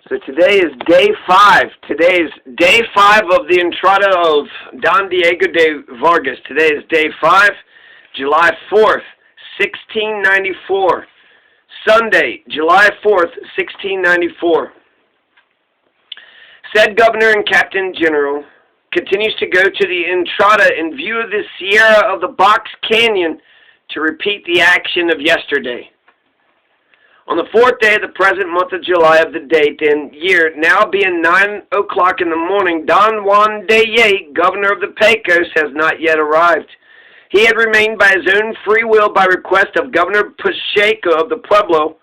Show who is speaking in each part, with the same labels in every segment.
Speaker 1: So today is day 5. Today is day 5 of the Entrada of Don Diego de Vargas. Today is day 5, July 4th, 1694. Sunday, July 4th, 1694. Said governor and captain general continues to go to the Entrada in view of the Sierra of the Box Canyon to repeat the action of yesterday. On the 4th day of the present month of July of the date and year, now being 9 o'clock in the morning, Don Juan de Ye, governor of the Pecos, has not yet arrived. He had remained by his own free will by request of Governor Pacheco of the Pueblo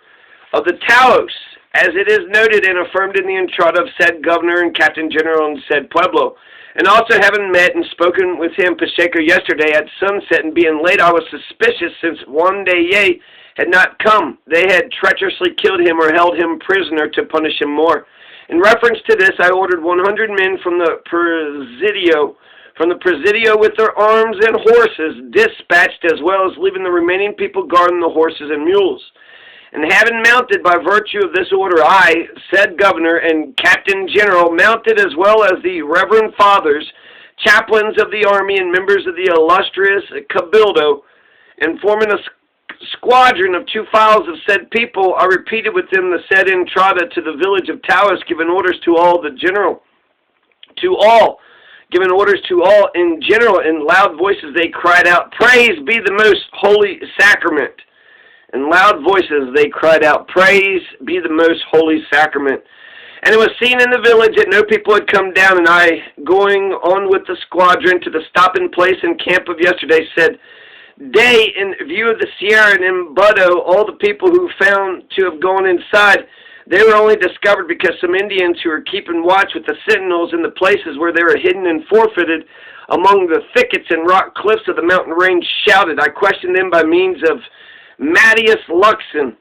Speaker 1: of the Taos, as it is noted and affirmed in the Entrada of said governor and captain general in said Pueblo. And also having met and spoken with him, Pacheco, yesterday at sunset, and being late, I was suspicious since Juan de Ye had not come. They had treacherously killed him or held him prisoner to punish him more. In reference to this, I ordered 100 men from the Presidio with their arms and horses dispatched, as well as leaving the remaining people guarding the horses and mules. And having mounted by virtue of this order, I, said governor and captain general, mounted as well as the reverend fathers, chaplains of the army, and members of the illustrious cabildo, and forming a squadron of 2 files of said people, I repeated with them the said Entrada to the village of Taos, giving orders to all in general, in loud voices they cried out, "Praise be the most holy sacrament." In loud voices they cried out, "Praise be the most holy sacrament." And it was seen in the village that no people had come down, and I, going on with the squadron to the stopping place and camp of yesterday, said, "Day, in view of the Sierra and Embudo, all the people who found to have gone inside, they were only discovered because some Indians who were keeping watch with the sentinels in the places where they were hidden and forfeited among the thickets and rock cliffs of the mountain range shouted. I questioned them by means of Mattias Luxon.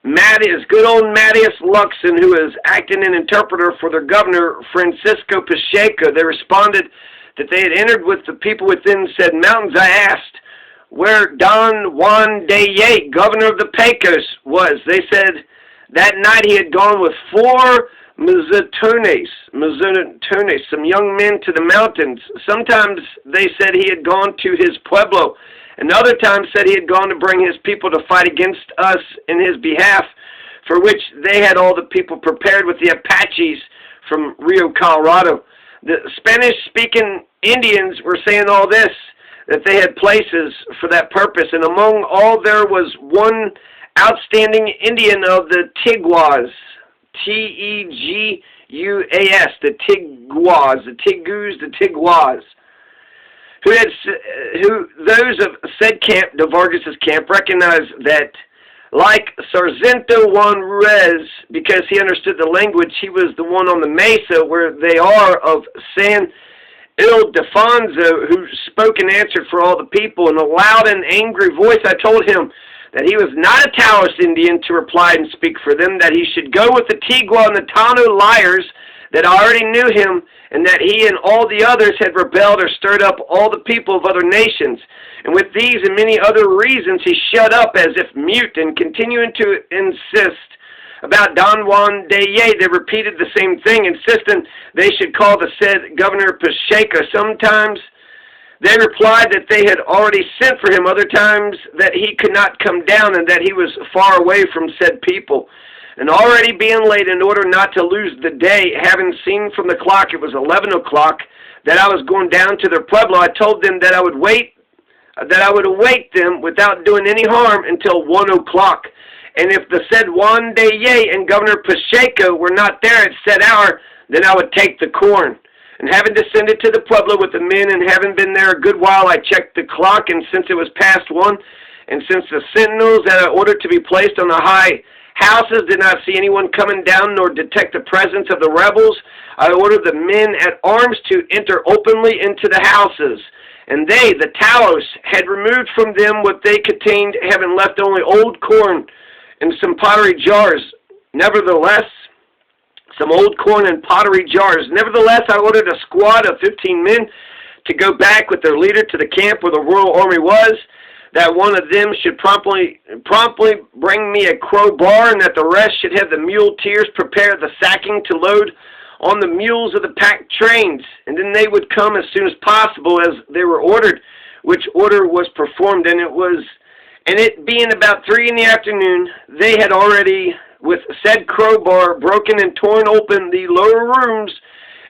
Speaker 1: Good old Mattias Luxon, who is acting an interpreter for their governor, Francisco Pacheco. They responded that they had entered with the people within said mountains. I asked where Don Juan de Ye, governor of the Pecos, was. They said that night he had gone with 4 Mazatones, some young men, to the mountains. Sometimes they said he had gone to his Pueblo, and other times said he had gone to bring his people to fight against us in his behalf, for which they had all the people prepared with the Apaches from Rio Colorado. The Spanish-speaking Indians were saying all this, that they had places for that purpose, and among all there was one outstanding Indian of the Tiguas, T-E-G-U-A-S, the Tiguas, who those of said camp, de Vargas's camp, recognized that, like Sargento Juan Ruiz, because he understood the language, he was the one on the mesa where they are of San Ildefonso, who spoke and answered for all the people. In a loud and angry voice, I told him that he was not a Taos Indian to reply and speak for them, that he should go with the Tigua and the Tano liars, that I already knew him, and that he and all the others had rebelled or stirred up all the people of other nations. And with these and many other reasons, he shut up as if mute, and continuing to insist about Don Juan de Ye, they repeated the same thing, insisting they should call the said Governor Pacheco. Sometimes they replied that they had already sent for him, other times that he could not come down, and that he was far away from said people. And already being late, in order not to lose the day, having seen from the clock it was 11 o'clock, that I was going down to their Pueblo, I told them that I would await them without doing any harm until 1 o'clock. And if the said Juan de Ye and Governor Pacheco were not there at said hour, then I would take the corn. And having descended to the Pueblo with the men, and having been there a good while, I checked the clock, and since it was past 1, and since the sentinels that I ordered to be placed on the high houses did not see anyone coming down nor detect the presence of the rebels, I ordered the men at arms to enter openly into the houses. And they, the Taos, had removed from them what they contained, having left only old corn and some pottery jars. Nevertheless, I ordered a squad of 15 men to go back with their leader to the camp where the royal army was. that one of them should promptly bring me a crowbar, and that the rest should have the muleteers prepare the sacking to load on the mules of the packed trains, and then they would come as soon as possible as they were ordered, which order was performed. And it being about 3 in the afternoon, they had already, with said crowbar, broken and torn open the lower rooms,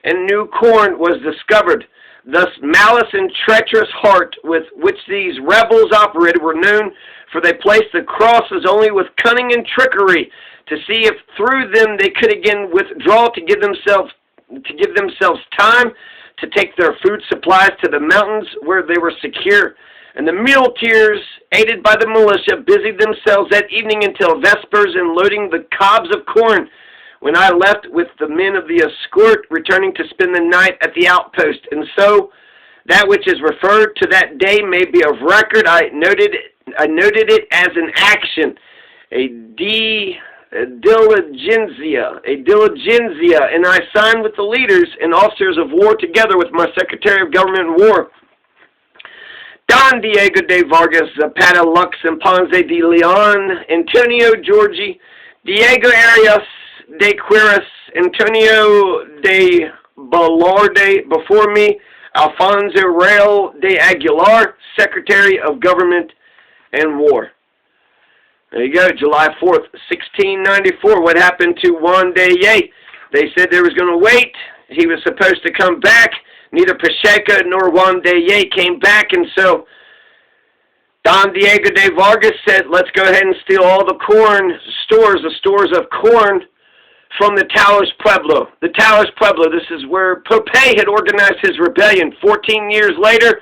Speaker 1: and new corn was discovered. Thus malice and treacherous heart with which these rebels operated were known, for they placed the crosses only with cunning and trickery, to see if through them they could again withdraw to give themselves time to take their food supplies to the mountains where they were secure. And the muleteers, aided by the militia, busied themselves that evening until vespers in loading the cobs of corn, when I left with the men of the escort, returning to spend the night at the outpost. And so that which is referred to that day may be of record. I noted it as an action, a diligenzia, and I signed with the leaders and officers of war, together with my Secretary of Government and War, Don Diego de Vargas, Zapata, Lux, and Ponce de Leon, Antonio Giorgi, Diego Arias de Quiris, Antonio de Balarde before me, Alfonso Real de Aguilar, Secretary of Government and War. There you go, July 4th, 1694. What happened to Juan de Ye? They said they was going to wait. He was supposed to come back. Neither Pacheco nor Juan de Ye came back, and so Don Diego de Vargas said, let's go ahead and steal all the the stores of corn from the Taos Pueblo. The Taos Pueblo, this is where Pope had organized his rebellion. 14 years later,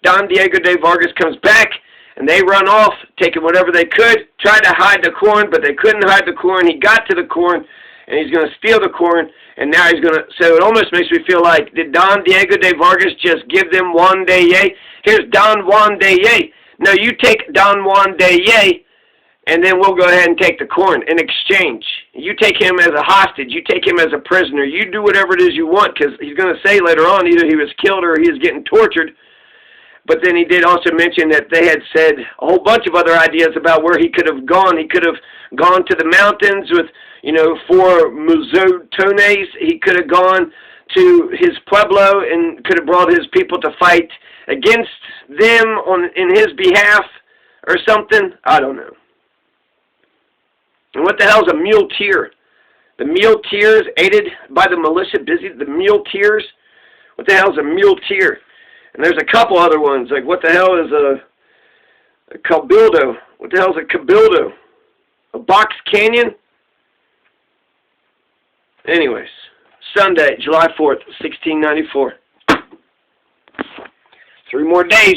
Speaker 1: Don Diego de Vargas comes back, and they run off, taking whatever they could, tried to hide the corn, but they couldn't hide the corn. He got to the corn, and he's going to steal the corn, and now he's going to, so it almost makes me feel like, did Don Diego de Vargas just give them Juan de Ye? Here's Don Juan de Ye. No, you take Don Juan de Ye, and then we'll go ahead and take the corn in exchange. You take him as a hostage. You take him as a prisoner. You do whatever it is you want, because he's going to say later on either he was killed or he is getting tortured. But then he did also mention that they had said a whole bunch of other ideas about where he could have gone. He could have gone to the mountains with, 4 muzotones. He could have gone to his pueblo and could have brought his people to fight against them in his behalf or something. I don't know. And what the hell is a muleteer? The muleteers, aided by the militia, the muleteers. What the hell is a muleteer? And there's a couple other ones, like what the hell is a cabildo? What the hell is a cabildo? A box canyon? Anyways, Sunday, July 4th, 1694. 3 more days.